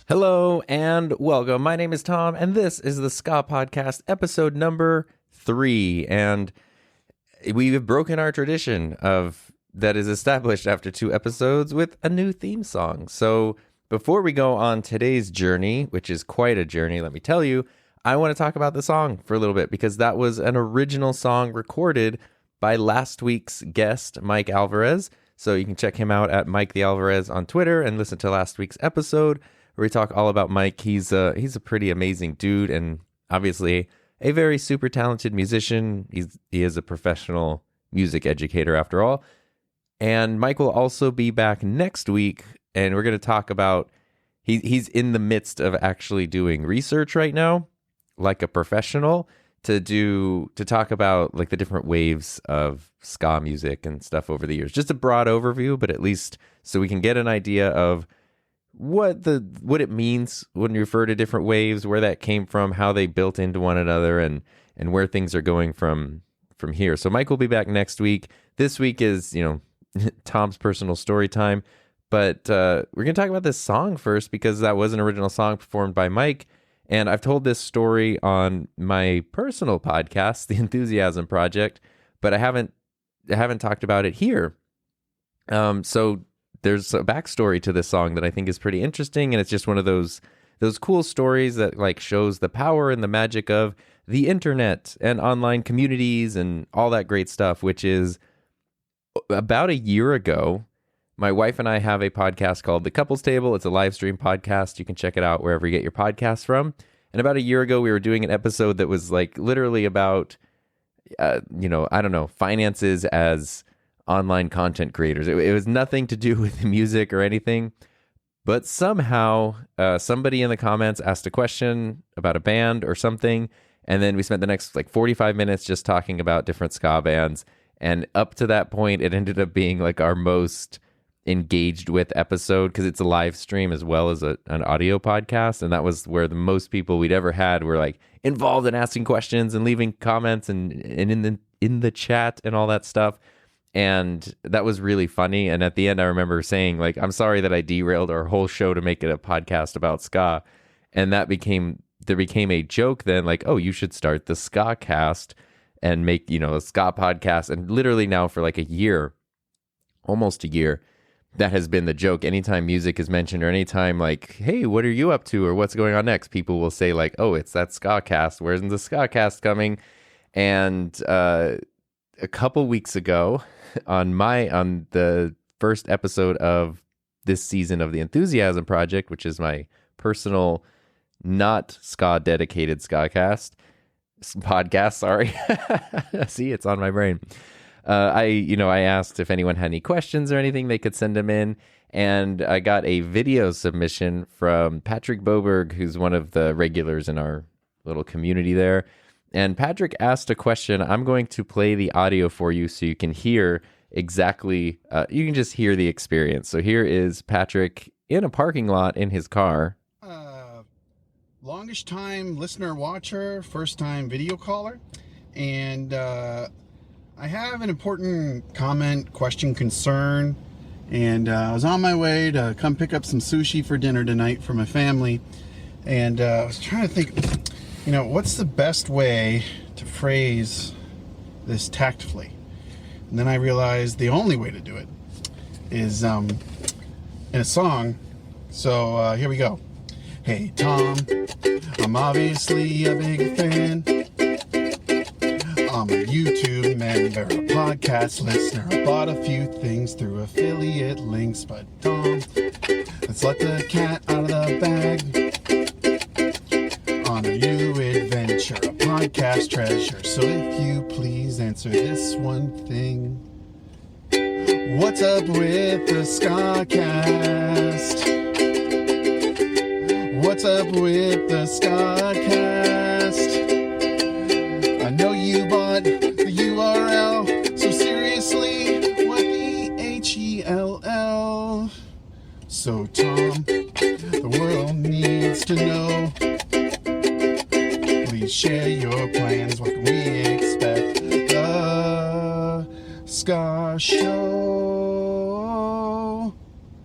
Hello and welcome. My name is Tom, and this is the Ska Podcast, episode number 3. And we have broken our tradition that is established after 2 episodes with a new theme song. So before we go on today's journey, which is quite a journey, let me tell you, I want to talk about the song for a little bit because that was an original song recorded by last week's guest, Mike Alvarez. So you can check him out at Mike the Alvarez on Twitter and listen to last week's episode, where we talk all about Mike. He's a pretty amazing dude and obviously a very super talented musician. He is a professional music educator after all. And Mike will also be back next week, and we're going to talk about, he's in the midst of actually doing research right now, like a professional, to talk about like the different waves of ska music and stuff over the years. Just a broad overview, but at least so we can get an idea of what it means when you refer to different waves, where that came from, how they built into one another, and where things are going from here. So Mike will be back next week. This week is, Tom's personal story time, but we're going to talk about this song first because that was an original song performed by Mike. And I've told this story on my personal podcast, The Enthusiasm Project, but I haven't talked about it here. So there's a backstory to this song that I think is pretty interesting, and it's just one of those cool stories that like shows the power and the magic of the internet and online communities and all that great stuff, which is about a year ago, my wife and I have a podcast called The Couples Table. It's a live stream podcast. You can check it out wherever you get your podcasts from. And about a year ago, we were doing an episode that was like literally about, finances as online content creators. It was nothing to do with music or anything, but somehow somebody in the comments asked a question about a band or something, and then we spent the next 45 minutes just talking about different ska bands. And up to that point, it ended up being like our most engaged with episode because it's a live stream as well as an audio podcast, and that was where the most people we'd ever had were like involved in asking questions and leaving comments and in the chat and all that stuff. And that was really funny. And at the end, I remember saying, I'm sorry that I derailed our whole show to make it a podcast about ska. And there became a joke then, you should start the Ska Cast and make, a Ska podcast. And literally now for a year, almost a year, that has been the joke. Anytime music is mentioned or anytime hey, what are you up to? Or what's going on next? People will say it's that Ska Cast. Where's the Ska Cast coming? And a couple weeks ago, on the first episode of this season of the Enthusiasm Project, which is my personal, not ska dedicated Skacast podcast. Sorry, see, it's on my brain. I asked if anyone had any questions or anything, they could send them in, and I got a video submission from Patrick Boberg, who's one of the regulars in our little community there. And Patrick asked a question. I'm going to play the audio for you so you can hear exactly, you can just hear the experience. So here is Patrick in a parking lot in his car. Longish time listener watcher, first time video caller. And I have an important comment, question, concern. And I was on my way to come pick up some sushi for dinner tonight for my family. And I was trying to think, what's the best way to phrase this tactfully? And then I realized the only way to do it is in a song. So here we go. Hey, Tom, I'm obviously a big fan. I'm a YouTube member, a podcast listener. I bought a few things through affiliate links, but Tom, let's let the cat out of the bag. On a new adventure, a podcast treasure. So if you please answer this one thing. What's up with the Ska Cast? What's up with the Ska Cast? I know you bought the URL, so seriously, what the HELL? So Tom, the world needs to know. Please share your plans. What can we expect? The Ska Show.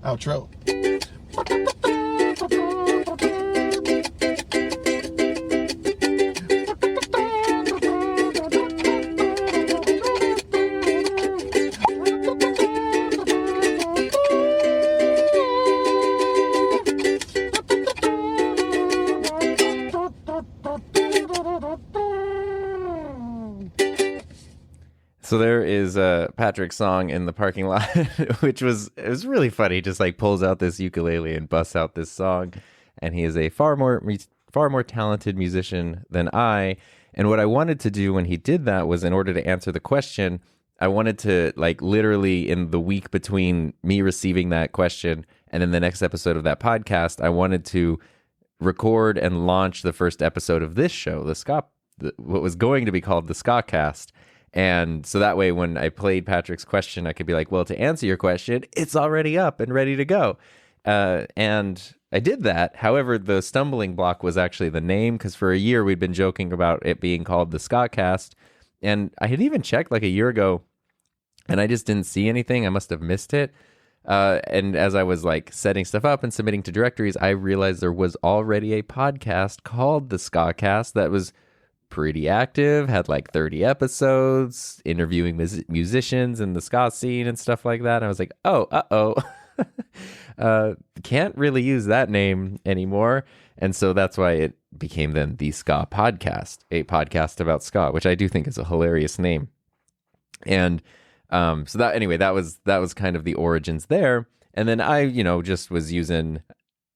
Outro. So there is Patrick's song in the parking lot, which it was really funny. He just like pulls out this ukulele and busts out this song, and he is a far more talented musician than I. And what I wanted to do when he did that was, in order to answer the question, I wanted to like literally in the week between me receiving that question and then the next episode of that podcast, I wanted to record and launch the first episode of this show, what was going to be called the Ska Cast. And so that way, when I played Patrick's question, I could be like, well, to answer your question, it's already up and ready to go. And I did that. However, the stumbling block was actually the name, because for a year we'd been joking about it being called the Ska Cast. And I had even checked like a year ago, and I just didn't see anything. I must have missed it. And as I was like setting stuff up and submitting to directories, I realized there was already a podcast called the Ska Cast that was pretty active, had like 30 episodes, interviewing musicians in the ska scene and stuff like that. And I was like, can't really use that name anymore. And so that's why it became then the Ska Podcast, a podcast about ska, which I do think is a hilarious name. And so that was kind of the origins there. And then I, just was using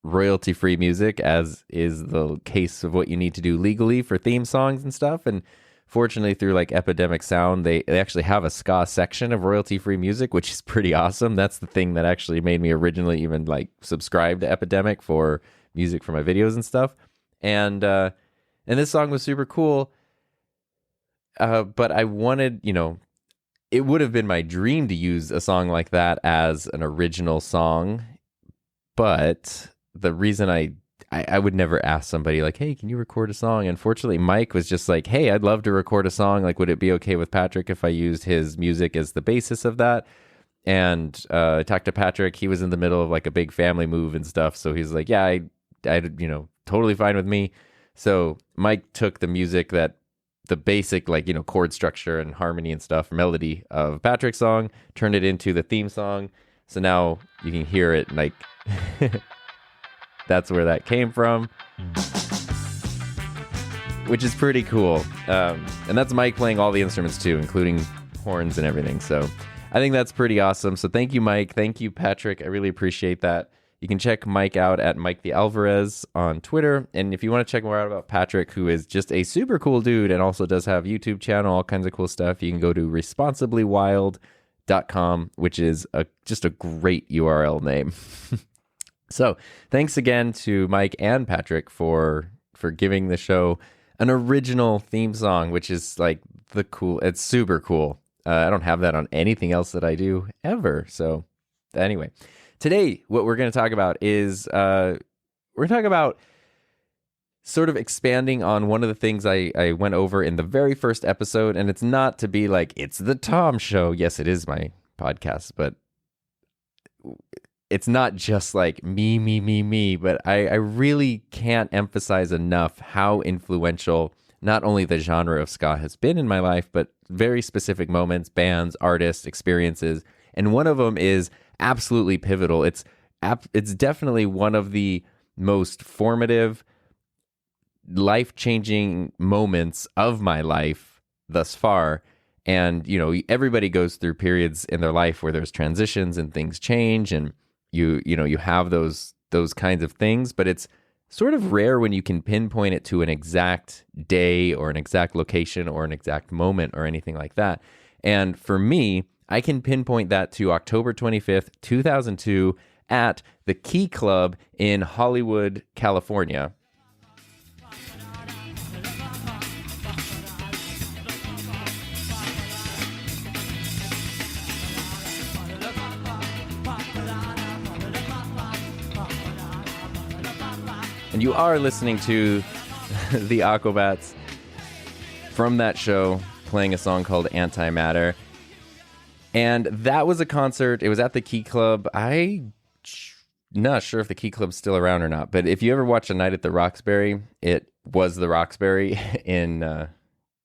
royalty-free music, as is the case of what you need to do legally for theme songs and stuff. And fortunately, through like Epidemic Sound, they actually have a ska section of royalty-free music, which is pretty awesome. That's the thing that actually made me originally even like subscribe to Epidemic for music for my videos and stuff. And this song was super cool. But I wanted, it would have been my dream to use a song like that as an original song. But the reason I would never ask somebody like, hey, can you record a song? Unfortunately, Mike was just like, hey, I'd love to record a song. Like, would it be okay with Patrick if I used his music as the basis of that? And I talked to Patrick. He was in the middle of like a big family move and stuff. So he's like, yeah, I totally fine with me. So Mike took the music, that the basic like, chord structure and harmony and stuff, melody of Patrick's song, turned it into the theme song. So now you can hear it like... That's where that came from, which is pretty cool. And that's Mike playing all the instruments too, including horns and everything. So I think that's pretty awesome. So thank you, Mike. Thank you, Patrick. I really appreciate that. You can check Mike out at Mike the Alvarez on Twitter. And if you want to check more out about Patrick, who is just a super cool dude and also does have a YouTube channel, all kinds of cool stuff, you can go to responsiblywild.com, which is just a great URL name. So thanks again to Mike and Patrick for giving the show an original theme song, which is like it's super cool. I don't have that on anything else that I do ever. So anyway, today what we're going to talk about is we're going to talk about sort of expanding on one of the things I went over in the very first episode. And it's not to be like, it's the Tom Show. Yes, it is my podcast, but it's not just like me, but I really can't emphasize enough how influential not only the genre of ska has been in my life, but very specific moments, bands, artists, experiences. And one of them is absolutely pivotal. It's definitely one of the most formative, life-changing moments of my life thus far. And, everybody goes through periods in their life where there's transitions and things change, and you have those kinds of things, but it's sort of rare when you can pinpoint it to an exact day or an exact location or an exact moment or anything like that. And for me, I can pinpoint that to October 25th, 2002 at the Key Club in Hollywood, California. And you are listening to the Aquabats from that show, playing a song called Antimatter. And that was a concert. It was at the Key Club. I'm not sure if the Key Club's still around or not, but if you ever watch A Night at the Roxbury, it was the Roxbury in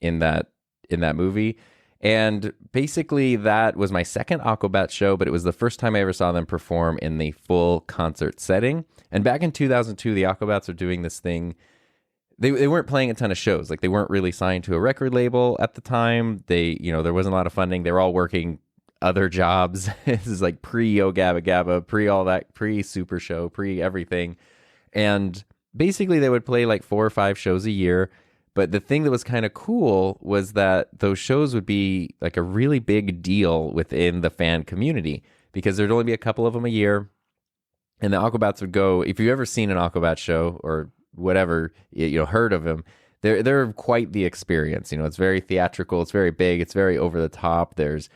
that movie. And basically that was my second Aquabats show, but it was the first time I ever saw them perform in the full concert setting. And back in 2002, the Aquabats were doing this thing they weren't playing a ton of shows. Like, they weren't really signed to a record label at the time. They, there wasn't a lot of funding. They were all working other jobs. This is like pre-Yo Gabba Gabba, pre all that, pre-Super Show, pre-everything. And basically they would play like 4 or 5 shows a year. But the thing that was kind of cool was that those shows would be like a really big deal within the fan community because there'd only be a couple of them a year. And the Aquabats would go, if you've ever seen an Aquabat show or whatever, heard of them, they're quite the experience. It's very theatrical, it's very big, it's very over the top. There's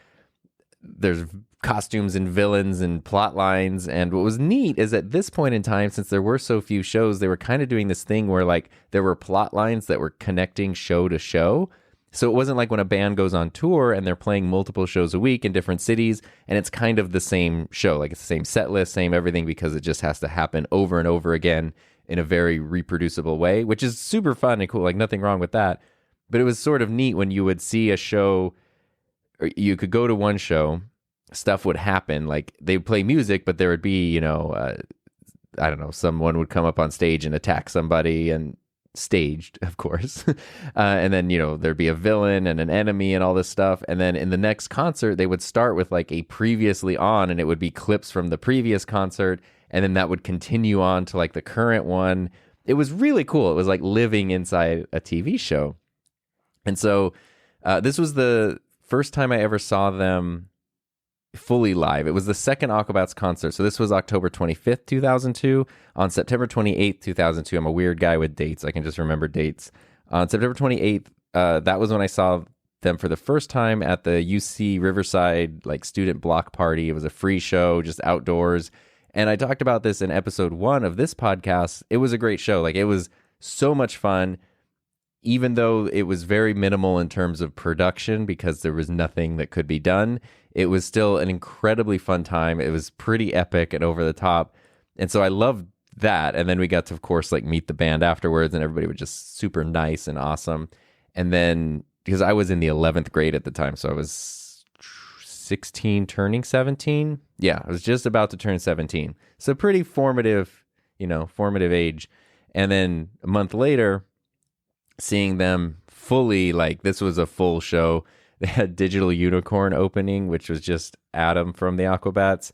costumes and villains and plot lines. And what was neat is at this point in time, since there were so few shows, they were kind of doing this thing where like there were plot lines that were connecting show to show. So it wasn't like when a band goes on tour and they're playing multiple shows a week in different cities and it's kind of the same show, like it's the same set list, same everything, because it just has to happen over and over again in a very reproducible way, which is super fun and cool. Like nothing wrong with that. But it was sort of neat when you would see a show, or you could go to one show, stuff would happen. Like they'd play music, but there would be, I don't know, someone would come up on stage and attack somebody, and staged, of course. And then, there'd be a villain and an enemy and all this stuff. And then in the next concert, they would start with like a previously on, and it would be clips from the previous concert. And then that would continue on to like the current one. It was really cool. It was like living inside a TV show. And so this was the first time I ever saw them fully live. It was the second Aquabats concert. So this was October 25th, 2002. On September 28th, 2002, I'm a weird guy with dates. I can just remember dates. On September 28th, that was when I saw them for the first time at the UC Riverside like student block party. It was a free show, just outdoors. And I talked about this in episode 1 of this podcast. It was a great show. Like, it was so much fun, even though it was very minimal in terms of production because there was nothing that could be done. It was still an incredibly fun time. It was pretty epic and over the top. And so I loved that. And then we got to, of course, like meet the band afterwards, and everybody was just super nice and awesome. And then, because I was in the 11th grade at the time, so I was 16 turning 17. Yeah, I was just about to turn 17. So pretty formative age. And then a month later, seeing them fully, like, this was a full show. They had Digital Unicorn opening, which was just Adam from the Aquabats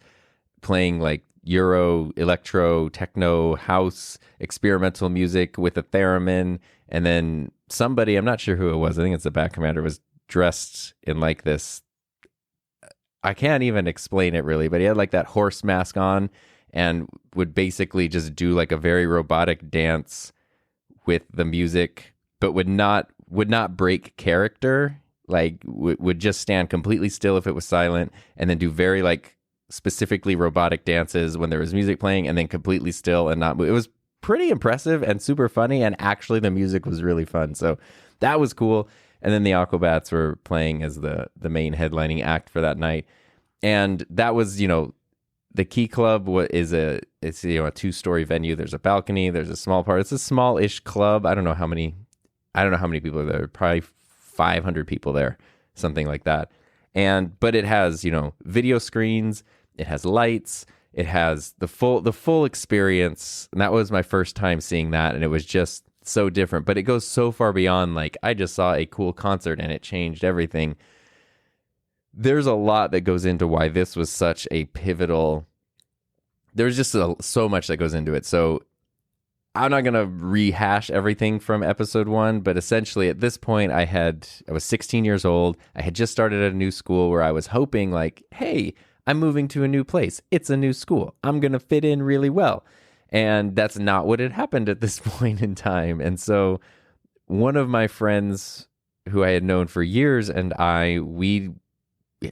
playing like Euro, electro, techno, house, experimental music with a theremin. And then somebody, I'm not sure who it was, I think it's the back commander, was dressed in like this, I can't even explain it really, but he had like that horse mask on and would basically just do like a very robotic dance with the music, but would not break character. Like would just stand completely still if it was silent, and then do very like specifically robotic dances when there was music playing, and then completely still and not move. It was pretty impressive and super funny, and actually the music was really fun. So that was cool. And then the Aquabats were playing as the main headlining act for that night. And that was, the Key Club it's a 2-story venue. There's a balcony, there's a small part. It's a small-ish club. I don't know how many people are there. Probably 500 people there, something like that. But it has, video screens, it has lights, it has the full experience. And that was my first time seeing that, and it was just so different. But it goes so far beyond, like, I just saw a cool concert and it changed everything. There's a lot that goes into why this was such a pivotal. There's just so much that goes into it. So I'm not going to rehash everything from episode 1, but essentially at this point I was 16 years old. I had just started at a new school where I was hoping like, hey, I'm moving to a new place. It's a new school. I'm going to fit in really well. And that's not what had happened at this point in time. And so one of my friends who I had known for years and I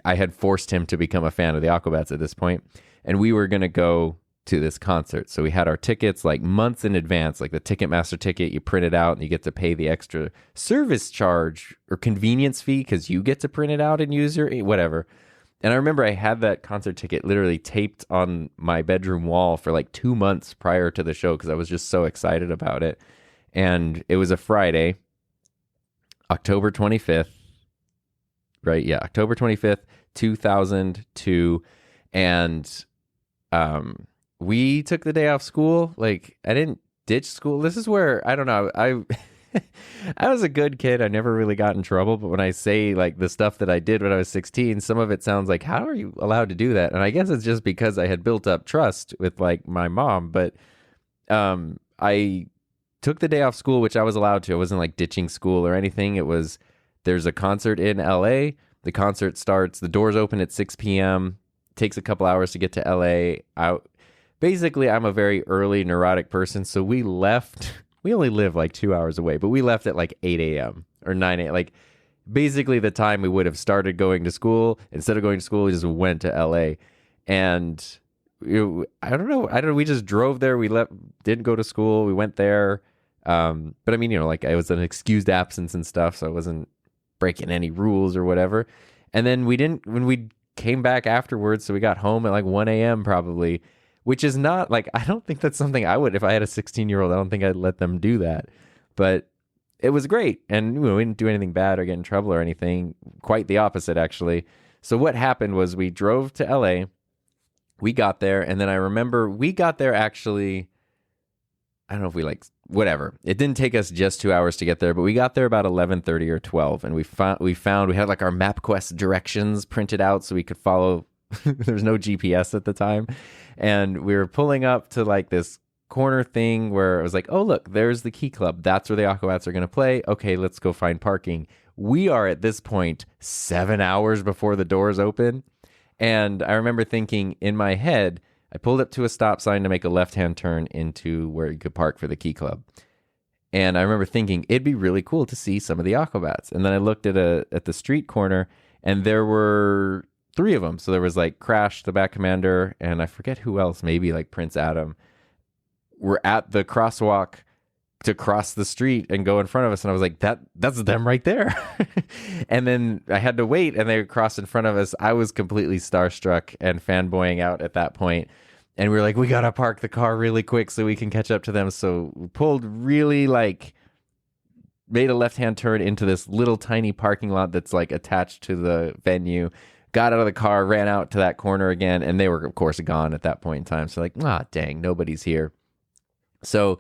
had forced him to become a fan of the Aquabats at this point, and we were going to go to this concert. So we had our tickets like months in advance, like the Ticketmaster ticket, you print it out and you get to pay the extra service charge or convenience fee because you get to print it out and use your whatever. And I remember I had that concert ticket literally taped on my bedroom wall for like 2 months prior to the show because I was just so excited about it. And it was a Friday, October 25th, right? Yeah, October 25th, 2002. And we took the day off school. Like, I didn't ditch school. This is where, I don't know, I was a good kid. I never really got in trouble. But when I say like the stuff that I did when I was 16, some of it sounds like, how are you allowed to do that? And I guess it's just because I had built up trust with like my mom. But I took the day off school, which I was allowed to. I wasn't like ditching school or anything. It was, there's a concert in LA. The concert starts, the doors open at 6 p.m. Takes a couple hours to get to LA. Basically, I'm a very early neurotic person. So we left. We only live like 2 hours away, but we left at like 8 a.m. or 9 a.m. Like basically the time we would have started going to school. Instead of going to school, we just went to LA. And I don't know. We just drove there. We didn't go to school. We went there. But I mean, like it was an excused absence and stuff. So I wasn't breaking any rules or whatever. And then when we came back afterwards, so we got home at like 1 a.m. probably. Which is not like, I don't think that's something I would, if I had a 16-year-old, I don't think I'd let them do that. But it was great. And we didn't do anything bad or get in trouble or anything. Quite the opposite, actually. So what happened was we drove to LA. We got there. And then I remember we got there actually, I don't know if whatever. It didn't take us just 2 hours to get there, but we got there about 11:30 or 12. And we had like our MapQuest directions printed out so we could follow. There's no GPS at the time. And we were pulling up to like this corner thing where it was like, oh, look, there's the Key Club. That's where the Aquabats are going to play. Okay, let's go find parking. We are at this point 7 hours before the doors open. And I remember thinking in my head, I pulled up to a stop sign to make a left-hand turn into where you could park for the Key Club. And I remember thinking it'd be really cool to see some of the Aquabats. And then I looked at the street corner and there were 3 of them. So there was like Crash, the Bat Commander, and I forget who else, maybe like Prince Adam, were at the crosswalk to cross the street and go in front of us. And I was like, that's them right there. And then I had to wait and they crossed in front of us. I was completely starstruck and fanboying out at that point. And we were like, we got to park the car really quick so we can catch up to them. So we pulled really made a left-hand turn into this little tiny parking lot that's like attached to the venue. Got out of the car, ran out to that corner again, and they were, of course, gone at that point in time. So like, dang, nobody's here. So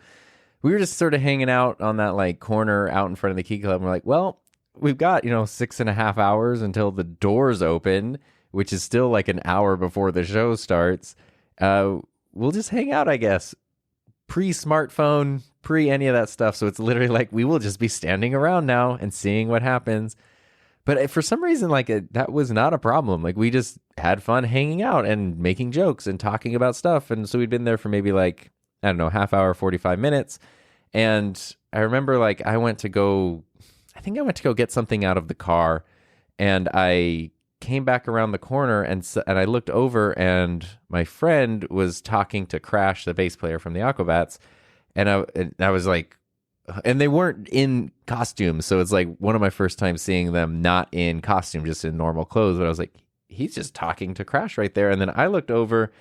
we were just sort of hanging out on that like corner out in front of the Key Club. And we're like, well, we've got, 6.5 hours until the doors open, which is still like an hour before the show starts. We'll just hang out, I guess. Pre-smartphone, pre-any of that stuff. So it's literally like, we will just be standing around now and seeing what happens. But for some reason, that was not a problem. Like, we just had fun hanging out and making jokes and talking about stuff. And so we'd been there for maybe half hour, 45 minutes. And I remember I went to go get something out of the car. And I came back around the corner and I looked over and my friend was talking to Crash, the bass player from the Aquabats. And I was like, and they weren't in costume. So it's like one of my first times seeing them not in costume, just in normal clothes. But I was like, he's just talking to Crash right there. And then I looked over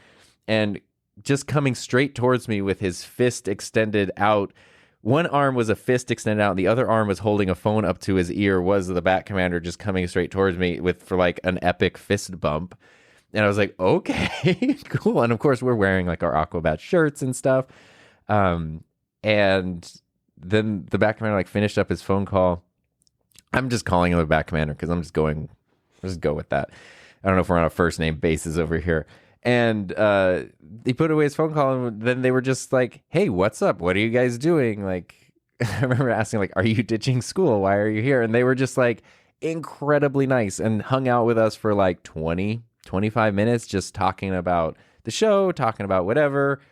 and just coming straight towards me with his fist extended out. One arm was a fist extended out. And the other arm was holding a phone up to his ear, was the Bat Commander just coming straight towards me for an epic fist bump. And I was like, okay, cool. And of course we're wearing our Aquabat shirts and stuff. And then the Bat Commander finished up his phone call. I'm just calling him a Bat Commander because I'll just go with that. I don't know if we're on a first name basis over here. And he put away his phone call, and then they were just like, hey, what's up? What are you guys doing? I remember asking, are you ditching school? Why are you here? And they were just incredibly nice and hung out with us for 20, 25 minutes, just talking about the show, talking about whatever.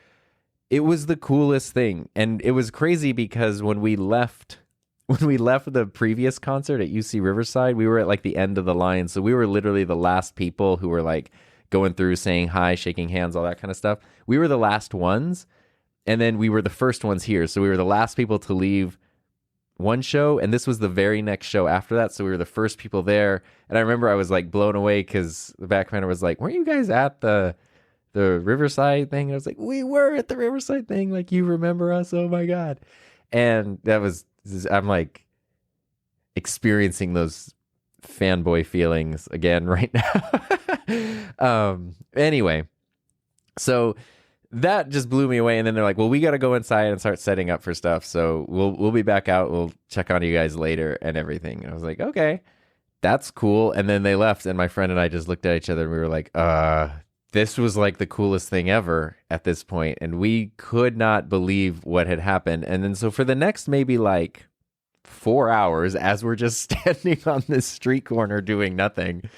It was the coolest thing. And it was crazy because when we left the previous concert at UC Riverside, we were at the end of the line. So we were literally the last people who were going through, saying hi, shaking hands, all that kind of stuff. We were the last ones. And then we were the first ones here. So we were the last people to leave one show. And this was the very next show after that. So we were the first people there. And I remember I was blown away because the Bat Commander was like, weren't you guys at the Riverside thing? And I was like, we were at the Riverside thing. You remember us? Oh my God. And I'm experiencing those fanboy feelings again right now. Anyway, so that just blew me away. And then they're like, well, we got to go inside and start setting up for stuff. So we'll be back out. We'll check on you guys later and everything. And I was like, okay, that's cool. And then they left, and my friend and I just looked at each other and we were like, this was like the coolest thing ever at this point. And we could not believe what had happened. And then so for the next maybe like 4 hours, as we're just standing on this street corner doing nothing,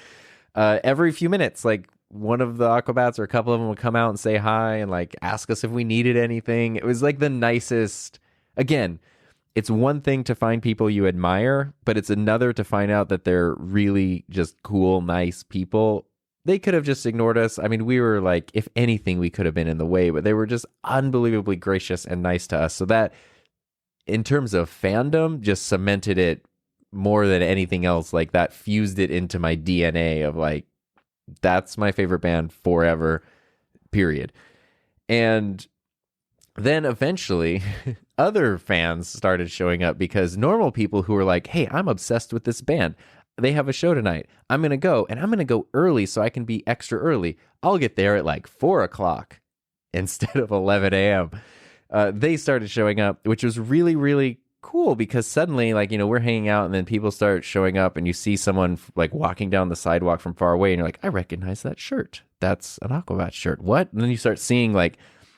every few minutes, like one of the Aquabats or a couple of them would come out and say hi and like ask us if we needed anything. It was like the nicest. Again, it's one thing to find people you admire, but it's another to find out that they're really just cool, nice people. They could have just ignored us. I mean, we were like, if anything, we could have been in the way, but they were just unbelievably gracious and nice to us. So that, in terms of fandom, just cemented it more than anything else. Like that fused it into my DNA of like, that's my favorite band forever, period. And then eventually other fans started showing up, because normal people who were like, hey, I'm obsessed with this band, they have a show tonight, I'm going to go, and I'm going to go early so I can be extra early. I'll get there at like 4 o'clock instead of 11 a.m. They started showing up, which was really, really cool, because suddenly, like, you know, we're hanging out and then people start showing up and you see someone like walking down the sidewalk from far away and you're like, I recognize that shirt. That's an Aquabat shirt. What? And then you start seeing like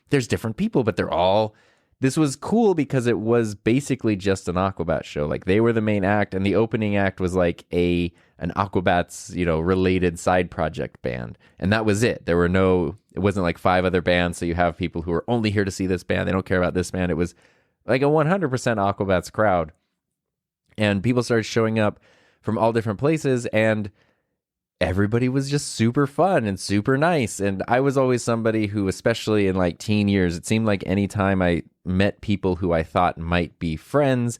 there's different people, but they're all, this was cool because it was basically just an Aquabat show. Like they were the main act, and the opening act was like an Aquabats, you know, related side project band. And that was it. There were no, it wasn't like 5 other bands. So you have people who are only here to see this band. They don't care about this band. It was like a 100% Aquabats crowd. And people started showing up from all different places, and everybody was just super fun and super nice. And I was always somebody who, especially in like teen years, it seemed like anytime I met people who I thought might be friends,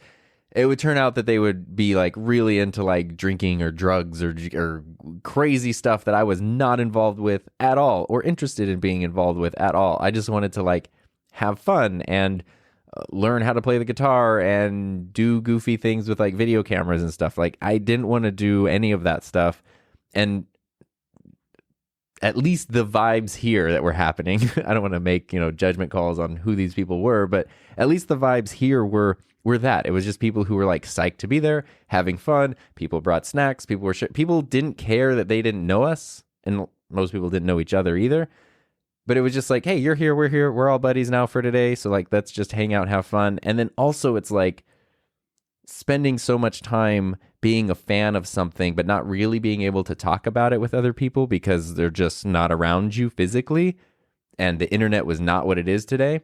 it would turn out that they would be like really into like drinking or drugs or crazy stuff that I was not involved with at all, or interested in being involved with at all. I just wanted to like have fun and learn how to play the guitar and do goofy things with like video cameras and stuff. Like I didn't want to do any of that stuff. And at least the vibes here that were happening, I don't want to make, you know, judgment calls on who these people were, but at least the vibes here were that. It was just people who were like psyched to be there, having fun. People brought snacks. People didn't care that they didn't know us, and most people didn't know each other either. But it was just like, hey, you're here, we're all buddies now for today. So like, let's just hang out and have fun. And then also it's like spending so much time being a fan of something, but not really being able to talk about it with other people because they're just not around you physically. And the internet was not what it is today.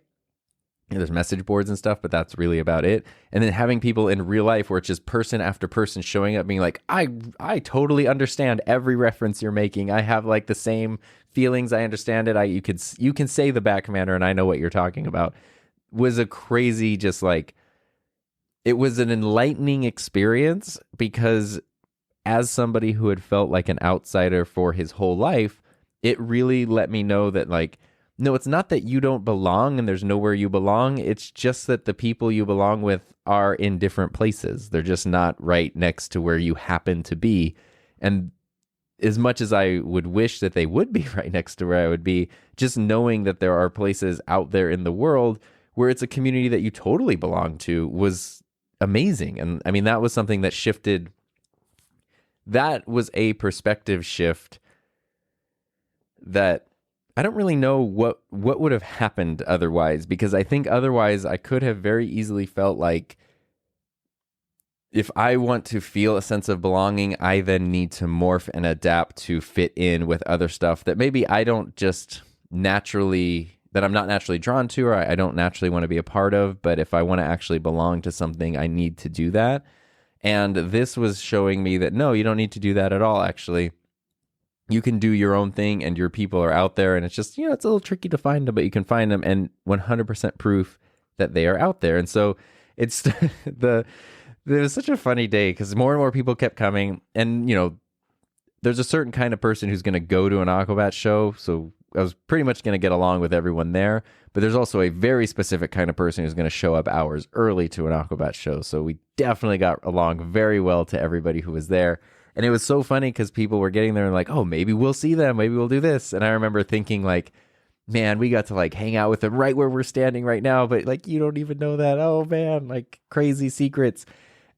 There's message boards and stuff, but that's really about it. And then having people in real life where it's just person after person showing up being like, I totally understand every reference you're making. I have like the same feelings. I understand it. You can say the Backcommander and I know what you're talking about. Was a crazy, just like, it was an enlightening experience, because as somebody who had felt like an outsider for his whole life, it really let me know that like, no, it's not that you don't belong and there's nowhere you belong. It's just that the people you belong with are in different places. They're just not right next to where you happen to be. And as much as I would wish that they would be right next to where I would be, just knowing that there are places out there in the world where it's a community that you totally belong to was amazing. And I mean, that was something that shifted. That was a perspective shift that I don't really know what would have happened otherwise, because I think otherwise I could have very easily felt like if I want to feel a sense of belonging, I then need to morph and adapt to fit in with other stuff that maybe I don't just naturally, that I'm not naturally drawn to, or I don't naturally want to be a part of. But if I want to actually belong to something, I need to do that. And this was showing me that, no, you don't need to do that at all, actually. You can do your own thing, and your people are out there, and it's just, it's a little tricky to find them, but you can find them, and 100% proof that they are out there. And so it's it was such a funny day, because more and more people kept coming, and there's a certain kind of person who's going to go to an Aquabat show, so I was pretty much going to get along with everyone there. But there's also a very specific kind of person who's going to show up hours early to an Aquabat show. So we definitely got along very well to everybody who was there. And it was so funny because people were getting there and like, oh, maybe we'll see them. Maybe we'll do this. And I remember thinking like, man, we got to like hang out with them right where we're standing right now, but like you don't even know that. Oh man, like crazy secrets.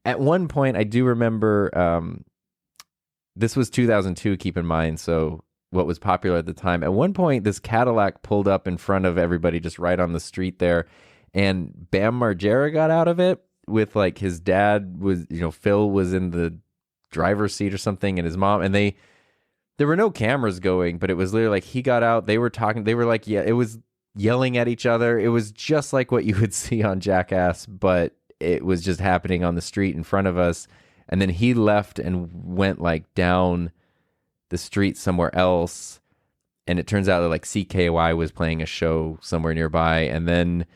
At one point, I do remember, this was 2002, keep in mind, so what was popular at the time. At one point, this Cadillac pulled up in front of everybody just right on the street there, and Bam Margera got out of it with like his dad was, Phil was in the driver's seat or something, and his mom, and there were no cameras going, but it was literally like he got out, they were talking, they were like, yeah, it was yelling at each other. It was just like what you would see on Jackass, but it was just happening on the street in front of us. And then he left and went like down the street somewhere else. And it turns out that like CKY was playing a show somewhere nearby. And then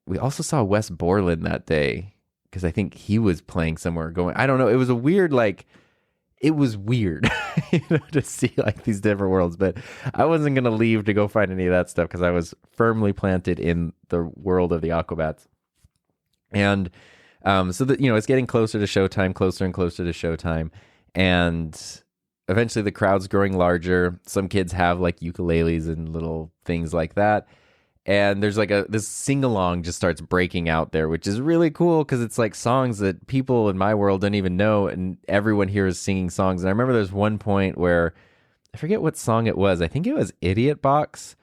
we also saw Wes Borland that day because I think he was playing somewhere going, I don't know. It was a weird, like, it was weird to see like these different worlds. But I wasn't going to leave to go find any of that stuff because I was firmly planted in the world of the Aquabats. And so that, it's getting closer to showtime, closer and closer to showtime. And eventually the crowd's growing larger. Some kids have like ukuleles and little things like that. And there's like this sing-along just starts breaking out there, which is really cool because it's like songs that people in my world don't even know. And everyone here is singing songs. And I remember there's one point where I forget what song it was. I think it was Idiot Box.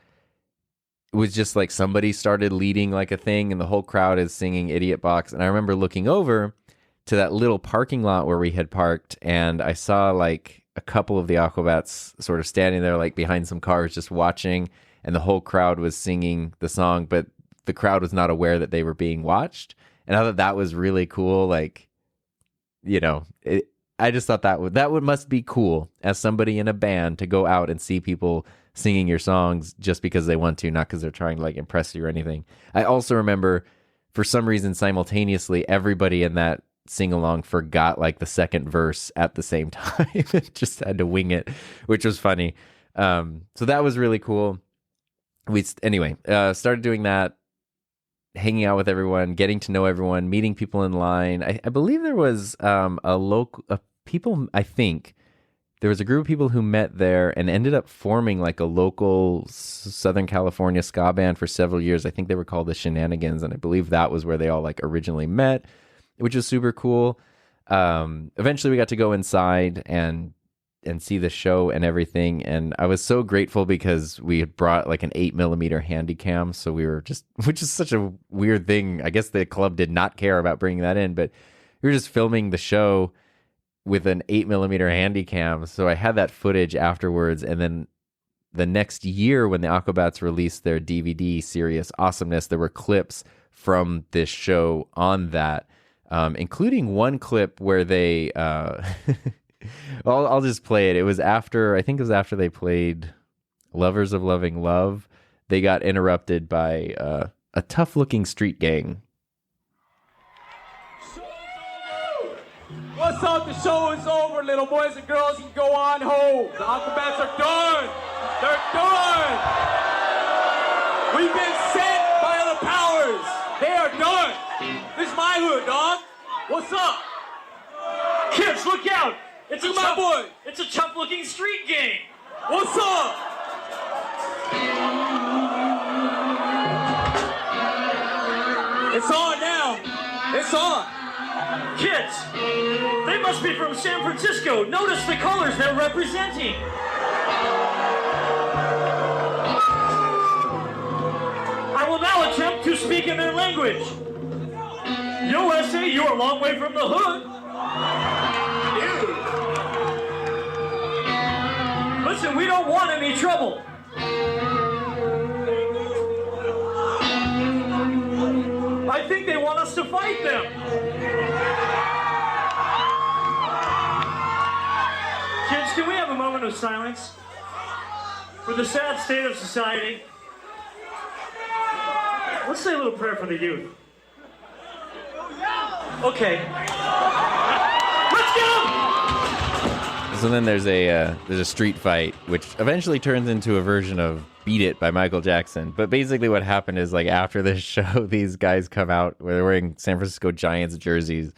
It was just like somebody started leading like a thing and the whole crowd is singing Idiot Box. And I remember looking over to that little parking lot where we had parked and I saw like a couple of the Aquabats sort of standing there like behind some cars just watching, and the whole crowd was singing the song, but the crowd was not aware that they were being watched. And I thought that was really cool. Like, I just thought that must be cool as somebody in a band to go out and see people singing your songs just because they want to, not because they're trying to like impress you or anything. I also remember for some reason simultaneously everybody in that sing-along forgot like the second verse at the same time and just had to wing it, which was funny. So that was really cool. We started doing that, hanging out with everyone, getting to know everyone, meeting people in line. I believe there was there was a group of people who met there and ended up forming like a local Southern California ska band for several years. I think they were called the Shenanigans, and I believe that was where they all like originally met, which was super cool. Eventually we got to go inside and see the show and everything, and I was so grateful because we had brought like an 8mm handy cam, so we were just, which is such a weird thing. I guess the club did not care about bringing that in, but we were just filming the show with an 8mm handy cam. So I had that footage afterwards. And then the next year when the Aquabats released their DVD, Serious Awesomeness, there were clips from this show on that, including one clip where they, I'll just play it. It was after they played Lovers of Loving Love. They got interrupted by a tough looking street gang. What's up? The show is over, little boys and girls. You can go on home. The Aquabats are done. They're done. We've been sent by other powers. They are done. This is my hood, dog. What's up? Kids, look out. It's my boy. It's a tough-looking street gang. What's up? It's on now. It's on. Kids, they must be from San Francisco. Notice the colors they're representing. I will now attempt to speak in their language. USA, you're a long way from the hood. Dude. Listen, we don't want any trouble. I think they want us to fight them. Kids, can we have a moment of silence for the sad state of society? Let's say a little prayer for the youth. Okay. Let's go! So then there's a street fight, which eventually turns into a version of Beat It by Michael Jackson. But basically what happened is, like, after this show, these guys come out where they're wearing San Francisco Giants jerseys.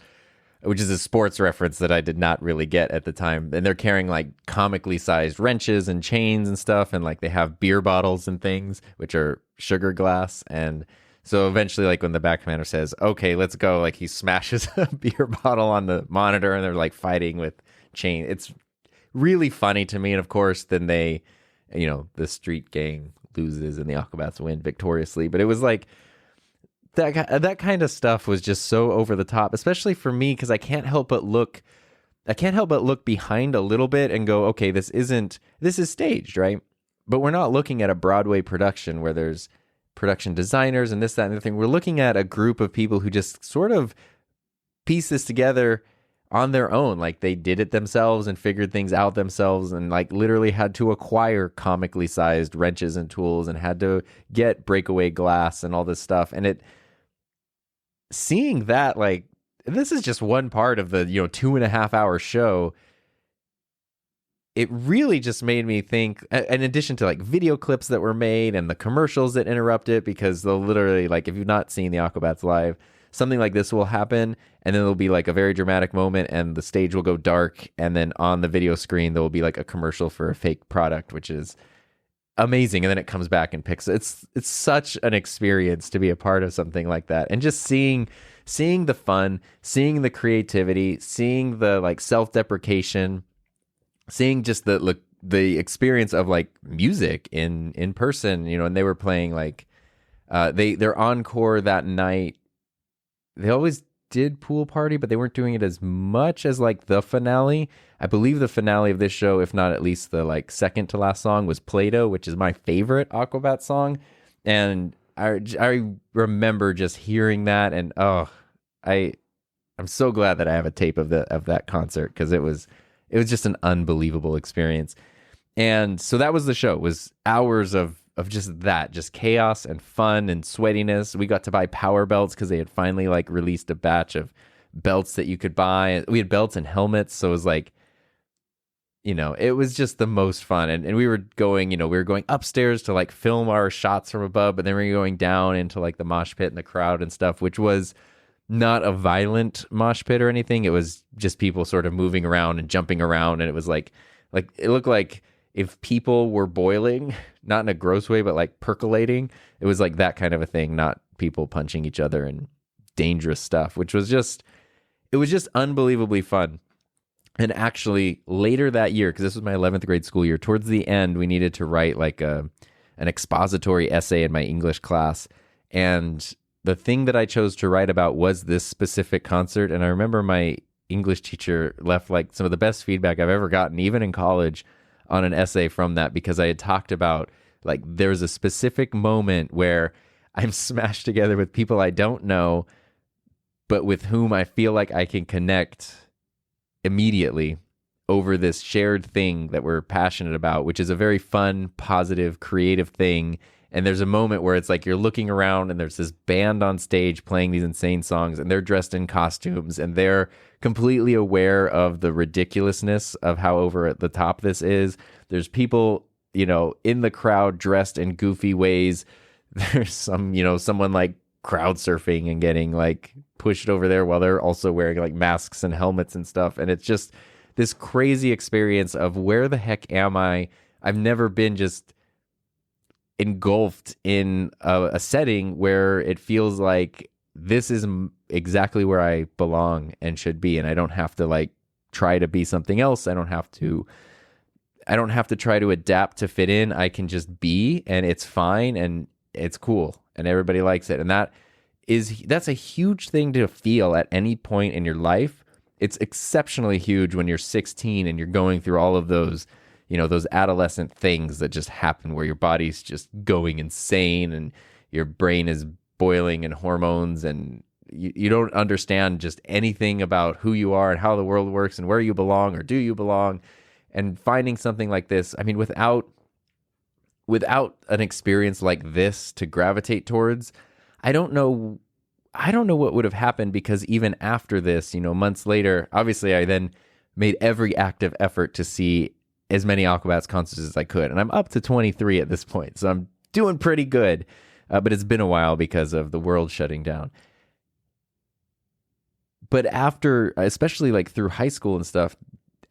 which is a sports reference that I did not really get at the time. And they're carrying like comically sized wrenches and chains and stuff. And like they have beer bottles and things, which are sugar glass. And so eventually, like when the back commander says, okay, let's go, like he smashes a beer bottle on the monitor and they're like fighting with chain. It's really funny to me. And of course, then they, the street gang loses and the Aquabats win victoriously. But it was like, that kind of stuff was just so over the top, especially for me, because I can't help but look behind a little bit and go, okay, this is staged, right? But we're not looking at a Broadway production where there's production designers and this, that, and the thing. We're looking at a group of people who just sort of piece this together on their own. Like they did it themselves and figured things out themselves and like literally had to acquire comically sized wrenches and tools and had to get breakaway glass and all this stuff. And seeing that, like, this is just one part of the 2.5 hour show. It really just made me think, in addition to like video clips that were made and the commercials that interrupt it, because they'll literally, like, if you've not seen the Aquabats live, something like this will happen and then there'll be like a very dramatic moment and the stage will go dark, and then on the video screen there will be like a commercial for a fake product, which is amazing. And then it comes back and picks. It's such an experience to be a part of something like that, and just seeing the fun, seeing the creativity, seeing the like self-deprecation, seeing just the experience of like music in person, and they were playing like their encore that night. They always did Pool Party, but they weren't doing it as much as like the finale. I believe the finale of this show, if not at least the like second to last song, was Play-Doh, which is my favorite Aquabat song. And I remember just hearing that, and I'm so glad that I have a tape of that concert, because it was just an unbelievable experience. And so that was the show. It was hours of just chaos and fun and sweatiness. We got to buy power belts because they had finally like released a batch of belts that you could buy. We had belts and helmets, so it was like, it was just the most fun. And we were going, upstairs to like film our shots from above, but then we were going down into like the mosh pit and the crowd and stuff, which was not a violent mosh pit or anything. It was just people sort of moving around and jumping around, and it was like it looked like if people were boiling, not in a gross way, but like percolating. It was like that kind of a thing, not people punching each other and dangerous stuff, which was just unbelievably fun. And actually later that year, because this was my 11th grade school year, towards the end, we needed to write like an expository essay in my English class. And the thing that I chose to write about was this specific concert. And I remember my English teacher left like some of the best feedback I've ever gotten, even in college, on an essay from that, because I had talked about like there's a specific moment where I'm smashed together with people I don't know, but with whom I feel like I can connect immediately over this shared thing that we're passionate about, which is a very fun, positive, creative thing. And there's a moment where it's like you're looking around and there's this band on stage playing these insane songs, and they're dressed in costumes and they're completely aware of the ridiculousness of how over the top this is. There's people, in the crowd dressed in goofy ways. There's someone like crowd surfing and getting like pushed over there while they're also wearing like masks and helmets and stuff. And it's just this crazy experience of where the heck am I? I've never been just engulfed in a setting where it feels like this is exactly where I belong and should be, and I don't have to like try to be something else. I don't have to try to adapt to fit in. I can just be, and it's fine, and it's cool, and everybody likes it. And that's a huge thing to feel at any point in your life. It's exceptionally huge when you're 16 and you're going through all of those those adolescent things that just happen where your body's just going insane and your brain is boiling in hormones, and you don't understand just anything about who you are and how the world works and where you belong or do you belong. And finding something like this, I mean, without an experience like this to gravitate towards, I don't know what would have happened, because even after this, months later, obviously I then made every active effort to see as many Aquabats concerts as I could. And I'm up to 23 at this point, so I'm doing pretty good. But it's been a while because of the world shutting down. but after, especially like through high school and stuff,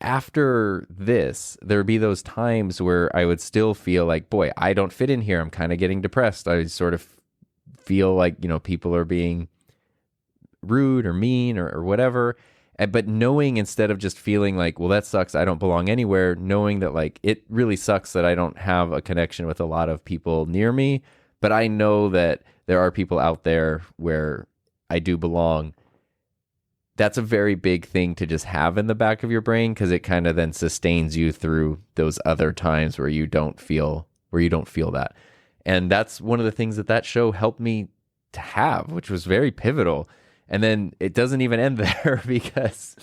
after this, there would be those times where I would still feel like, boy, I don't fit in here. I'm kind of getting depressed. I sort of feel like, people are being rude or mean or whatever. But knowing, instead of just feeling like, well, that sucks, I don't belong anywhere, knowing that like it really sucks that I don't have a connection with a lot of people near me, but I know that there are people out there where I do belong. That's a very big thing to just have in the back of your brain, because it kind of then sustains you through those other times where you don't feel that. And that's one of the things that show helped me to have, which was very pivotal. And then it doesn't even end there, because,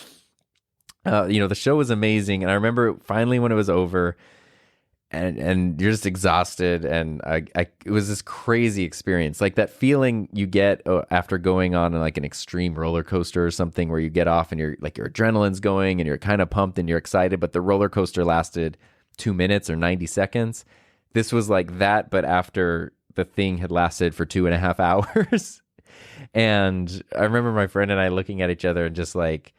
the show was amazing. And I remember finally when it was over, and you're just exhausted. And it was this crazy experience, like that feeling you get after going on like an extreme roller coaster or something, where you get off and your adrenaline's going and you're kind of pumped and you're excited, but the roller coaster lasted 2 minutes or 90 seconds. This was like that, but after the thing had lasted for 2.5 hours. And I remember my friend and I looking at each other and just like,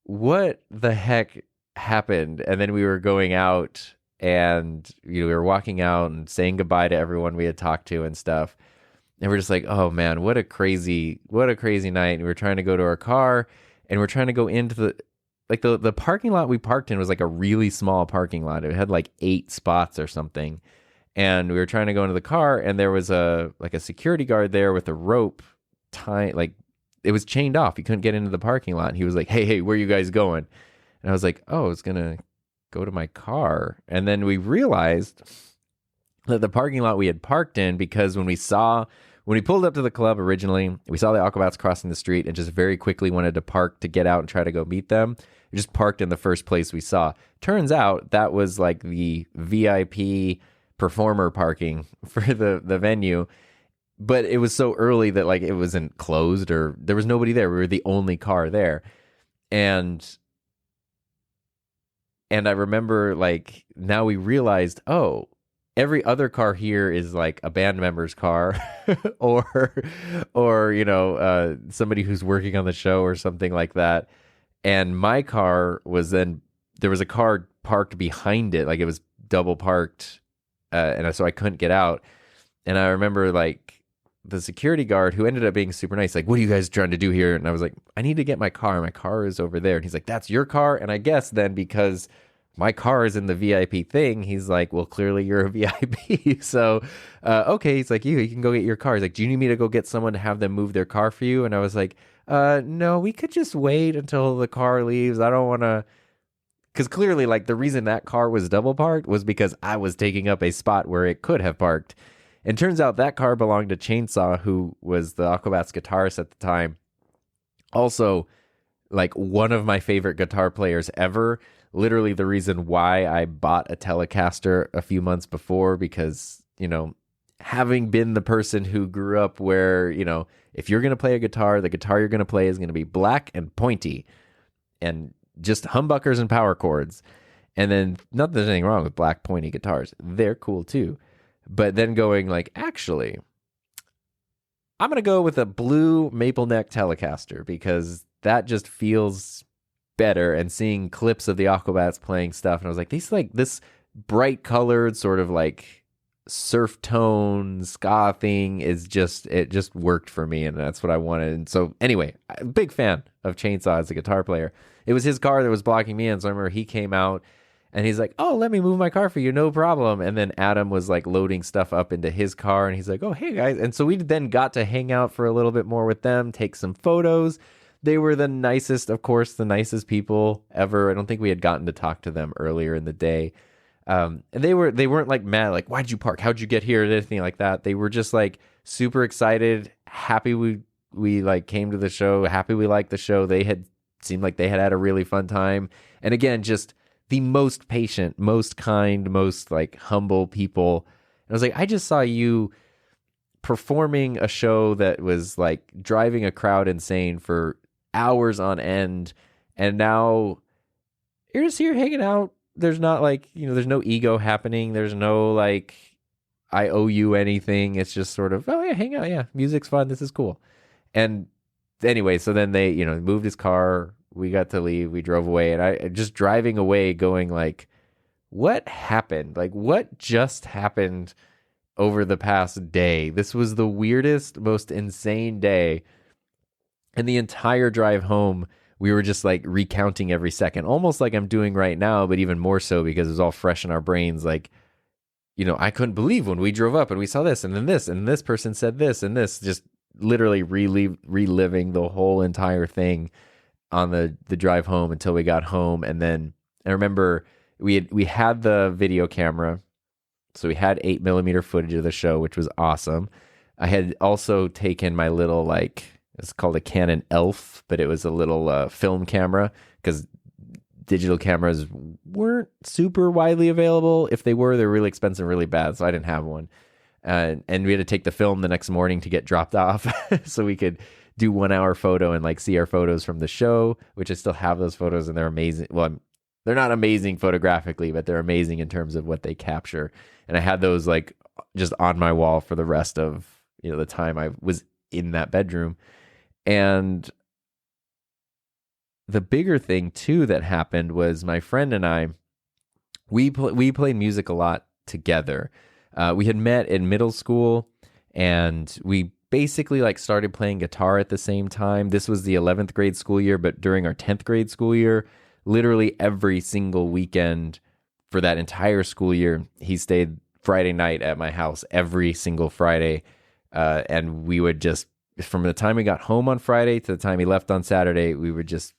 what the heck happened? And then we were going out, and we were walking out and saying goodbye to everyone we had talked to and stuff. And we're just like, oh man, what a crazy night. And we were trying to go to our car, and we're trying to go into the parking lot we parked in was like a really small parking lot. It had like 8 spots or something. And we were trying to go into the car, and there was a security guard there with a rope tie, like it was chained off. You couldn't get into the parking lot. And he was like, hey, where are you guys going? And I was like, oh, it's going to go to my car. And then we realized that the parking lot we had parked in, because when we pulled up to the club originally, we saw the Aquabats crossing the street and just very quickly wanted to park to get out and try to go meet them. We just parked in the first place we saw. Turns out that was like the VIP performer parking for the venue, but it was so early that like it wasn't closed, or there was nobody there. We were the only car there. And I remember like now we realized, oh, every other car here is like a band member's car or somebody who's working on the show or something like that. And my car was then, there was a car parked behind it, like it was double parked. And so I couldn't get out. And I remember like the security guard, who ended up being super nice, like, what are you guys trying to do here? And I was like, I need to get my car. My car is over there. And he's like, that's your car? And I guess then because my car is in the VIP thing, he's like, well, clearly you're a VIP. So, okay. He's like, you can go get your car. He's like, do you need me to go get someone to have them move their car for you? And I was like, no, we could just wait until the car leaves. I don't want to. Because clearly, like, the reason that car was double parked was because I was taking up a spot where it could have parked. And turns out that car belonged to Chainsaw, who was the Aquabats guitarist at the time. Also, like, one of my favorite guitar players ever. Literally the reason why I bought a Telecaster a few months before, because, having been the person who grew up where, if you're going to play a guitar, the guitar you're going to play is going to be black and pointy. And just humbuckers and power chords. And then, not that there's anything wrong with black pointy guitars. They're cool too. But then going like, actually, I'm going to go with a blue maple neck Telecaster, because that just feels better. And seeing clips of the Aquabats playing stuff, and I was like, this bright colored sort of like surf tone ska thing it just worked for me, and that's what I wanted. And so anyway, I'm a big fan of Chainsaw as a guitar player. It was his car that was blocking me in, so I remember he came out and he's like, oh, let me move my car for you, no problem. And then Adam was like loading stuff up into his car, and he's like, oh, hey guys. And so we then got to hang out for a little bit more with them, take some photos. They were the nicest people ever. I don't think we had gotten to talk to them earlier in the day. And they weren't like mad, like, why'd you park? How'd you get here? Anything like that. They were just like super excited, happy we like came to the show, happy we liked the show. They had seemed like they had a really fun time. And again, just the most patient, most kind, most like humble people. And I was like, I just saw you performing a show that was like driving a crowd insane for hours on end. And now you're just here hanging out. There's not like, there's no ego happening. There's no like, I owe you anything. It's just sort of, oh yeah, hang out. Yeah. Music's fun. This is cool. And anyway, so then they, moved his car. We got to leave. We drove away, and I just driving away going like, what happened? Like, what just happened over the past day? This was the weirdest, most insane day. And the entire drive home, we were just like recounting every second, almost like I'm doing right now, but even more so because it was all fresh in our brains. Like, I couldn't believe when we drove up and we saw this and then this, and this person said this and this, just literally reliving the whole entire thing on the drive home until we got home. And then I remember we had the video camera, so we had 8mm footage of the show, which was awesome. I had also taken my little, it's called a Canon ELPH, but it was a little film camera, because digital cameras weren't super widely available. If they were, they were really expensive, really bad, so I didn't have one. And we had to take the film the next morning to get dropped off so we could do 1 hour photo and see our photos from the show, which I still have those photos, and they're amazing. Well, they're not amazing photographically, but they're amazing in terms of what they capture. And I had those just on my wall for the rest of, the time I was in that bedroom. And the bigger thing too that happened was my friend and I, we played music a lot together. We had met in middle school, and we basically started playing guitar at the same time. This was the 11th grade school year, but during our 10th grade school year, literally every single weekend for that entire school year, he stayed Friday night at my house every single Friday. And we would just, from the time we got home on Friday to the time he left on Saturday, we would just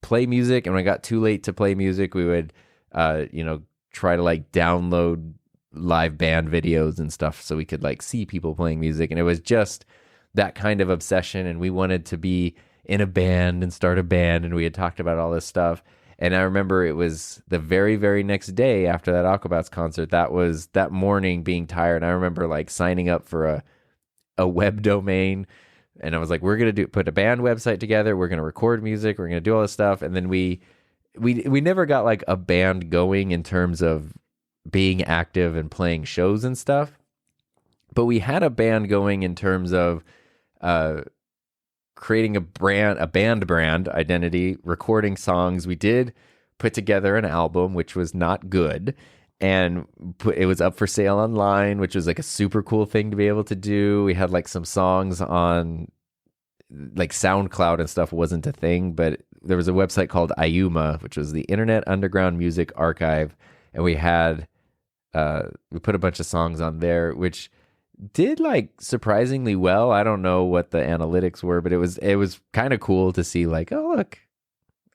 play music. And when it got too late to play music, we would, try to download live band videos and stuff so we could see people playing music. And it was just that kind of obsession. And we wanted to be in a band and start a band. And we had talked about all this stuff. And I remember it was the very, very next day after that Aquabats concert, that was that morning being tired. And I remember signing up for a web domain. And I was like, we're going to put a band website together. We're going to record music. We're going to do all this stuff. And then we never got a band going in terms of being active and playing shows and stuff. But we had a band going in terms of creating a band brand identity, recording songs. We did put together an album, which was not good. And it was up for sale online, which was a super cool thing to be able to do. We had some songs on SoundCloud and stuff wasn't a thing, but there was a website called IUMA, which was the Internet Underground Music Archive. And we had, we put a bunch of songs on there, which did surprisingly well. I don't know what the analytics were, but it was kind of cool to see oh, look,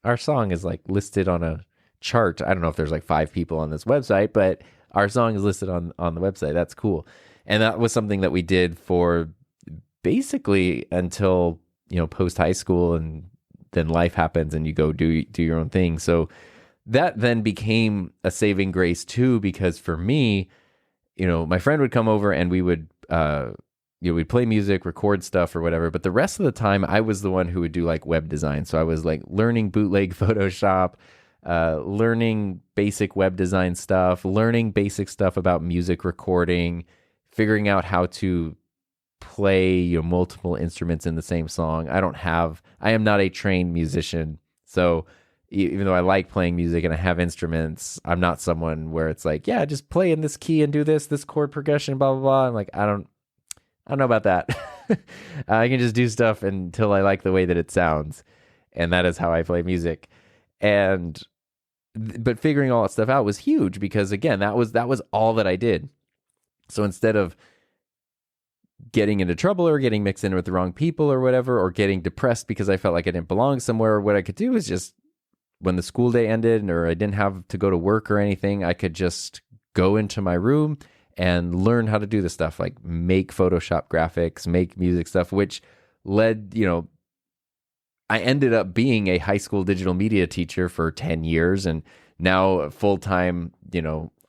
our song is listed on a chart. I don't know if there's 5 people on this website, but our song is listed on the website. That's cool. And that was something that we did for basically until, post high school, and then life happens and you go do your own thing. So that then became a saving grace too, because for me, my friend would come over and we would, we'd play music, record stuff or whatever. But the rest of the time I was the one who would do web design. So I was learning bootleg Photoshop, learning basic web design stuff, learning basic stuff about music recording, figuring out how to play multiple instruments in the same song. I am not a trained musician. So even though I like playing music and I have instruments, I'm not someone where it's yeah, just play in this key and do this chord progression, blah, blah, blah. I'm I don't know about that. I can just do stuff until I like the way that it sounds. And that is how I play music. But figuring all that stuff out was huge because, again, that was all that I did. So instead of getting into trouble or getting mixed in with the wrong people or whatever, or getting depressed because I felt like I didn't belong somewhere, what I could do is just, when the school day ended or I didn't have to go to work or anything, I could just go into my room and learn how to do this stuff, make Photoshop graphics, make music stuff, which led, I ended up being a high school digital media teacher for 10 years and now a full-time,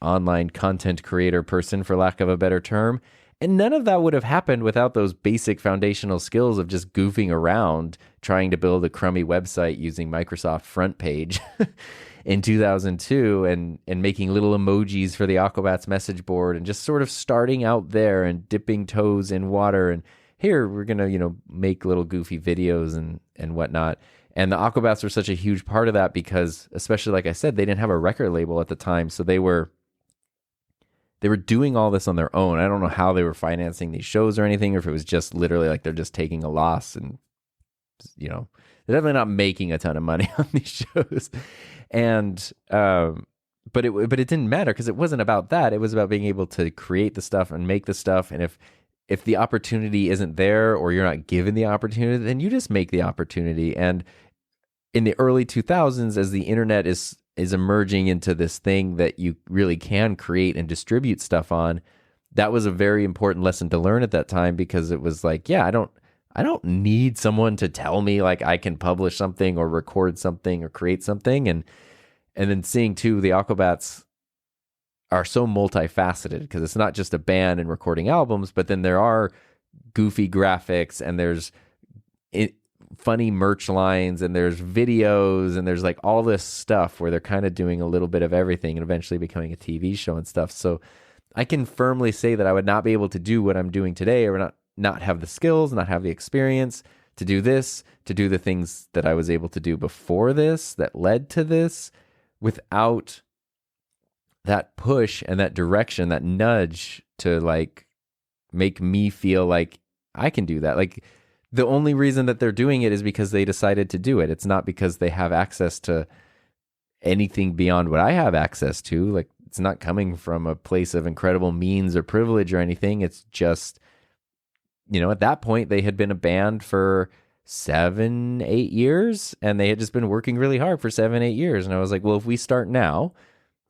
online content creator person, for lack of a better term. And none of that would have happened without those basic foundational skills of just goofing around, trying to build a crummy website using Microsoft Front Page in 2002 and making little emojis for the Aquabats message board and just sort of starting out there and dipping toes in water and here, we're going to, make little goofy videos and whatnot. And the Aquabats were such a huge part of that because, especially like I said, they didn't have a record label at the time. So they were doing all this on their own. I don't know how they were financing these shows or anything, or if it was just literally like they're just taking a loss and, they're definitely not making a ton of money on these shows. And, but it didn't matter because it wasn't about that. It was about being able to create the stuff and make the stuff. And if the opportunity isn't there or you're not given the opportunity, then you just make the opportunity. And in the early 2000s, as the internet is emerging into this thing that you really can create and distribute stuff on, that was a very important lesson to learn at that time, because it was like, yeah, I don't need someone to tell me like I can publish something or record something or create something. And then seeing too, the Aquabats are so multifaceted, because it's not just a band and recording albums, but then there are goofy graphics and there's funny merch lines and there's videos and there's like all this stuff where they're kind of doing a little bit of everything and eventually becoming a TV show and stuff. So I can firmly say that I would not be able to do what I'm doing today, or not have the skills, not have the experience to do this, to do the things that I was able to do before this that led to this, without that push and that direction, that nudge to like make me feel like I can do that. Like, the only reason that they're doing it is because they decided to do it. It's not because they have access to anything beyond what I have access to. Like, it's not coming from a place of incredible means or privilege or anything. It's just, at that point they had been a band for 7-8 years, and they had just been working really hard for 7-8 years. And I was like, well, if we start now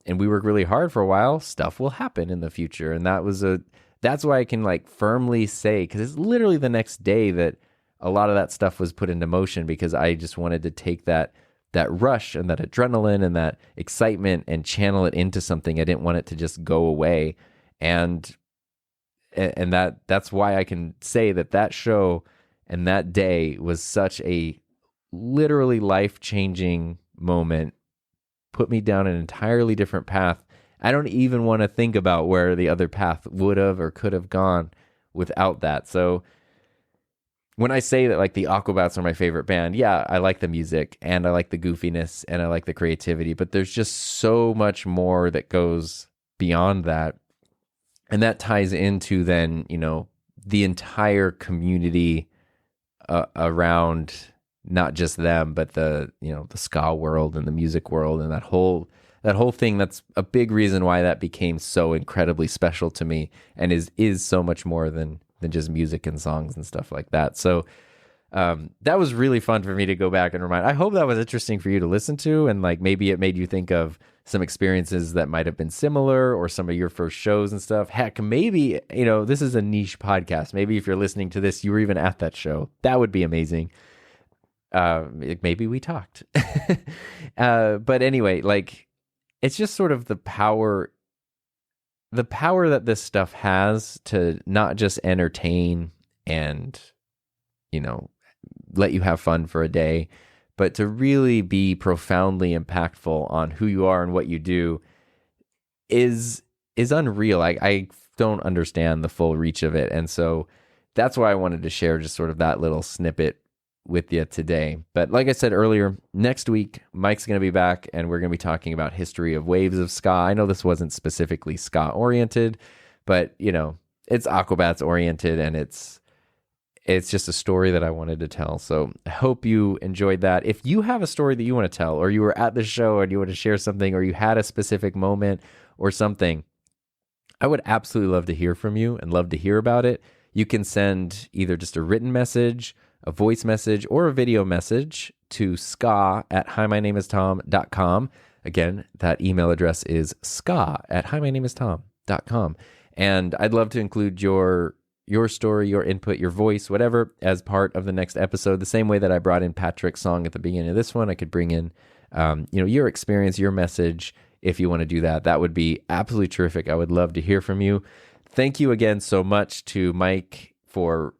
and we work really hard for a while, stuff will happen in the future. And that's why I can like firmly say, because it's literally the next day that a lot of that stuff was put into motion, because I just wanted to take that rush and that adrenaline and that excitement and channel it into something. I didn't want it to just go away. And that's why I can say that show and that day was such a literally life-changing moment, put me down an entirely different path. I don't even want to think about where the other path would have or could have gone without that. So when I say that like the Aquabats are my favorite band, yeah, I like the music and I like the goofiness and I like the creativity, but there's just so much more that goes beyond that. And that ties into then, the entire community around not just them, but the ska world and the music world and that whole thing. That's a big reason why that became so incredibly special to me, and is so much more than just music and songs and stuff like that. So that was really fun for me to go back and remind. I hope that was interesting for you to listen to, and like maybe it made you think of some experiences that might have been similar, or some of your first shows and stuff. Heck, maybe, this is a niche podcast. Maybe if you're listening to this, you were even at that show. That would be amazing. Maybe we talked. But anyway, like, it's just sort of the power that this stuff has to not just entertain and, let you have fun for a day, but to really be profoundly impactful on who you are and what you do is unreal. I don't understand the full reach of it. And so that's why I wanted to share just sort of that little snippet with you today. But like I said earlier, next week, Mike's going to be back and we're going to be talking about history of waves of ska. I know this wasn't specifically ska oriented, but it's Aquabats oriented, and it's just a story that I wanted to tell. So I hope you enjoyed that. If you have a story that you want to tell, or you were at the show and you want to share something, or you had a specific moment or something, I would absolutely love to hear from you and love to hear about it. You can send either just a written message, a voice message, or a video message to ska@himynameistom.com. Again, that email address is ska@himynameistom.com. And I'd love to include your story, your input, your voice, whatever, as part of the next episode. The same way that I brought in Patrick's song at the beginning of this one, I could bring in, your experience, your message. If you want to do that, that would be absolutely terrific. I would love to hear from you. Thank you again so much to Mike for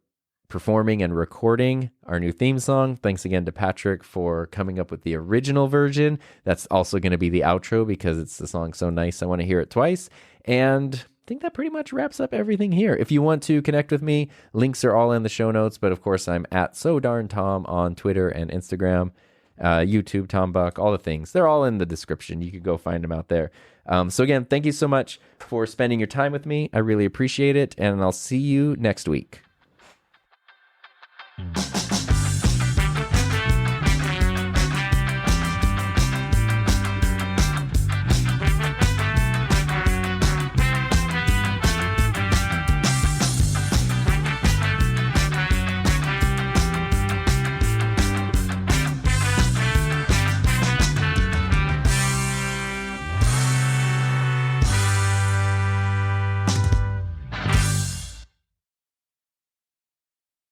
performing and recording our new theme song. Thanks again to Patrick for coming up with the original version. That's also going to be the outro because the song's so nice. I want to hear it twice. And think that pretty much wraps up everything here. If you want to connect with me, links are all in the show notes. But of course, I'm at SoDarnTom on Twitter and Instagram, YouTube, Tom Buck, all the things. They're all in the description. You could go find them out there. So again, thank you so much for spending your time with me. I really appreciate it. And I'll see you next week.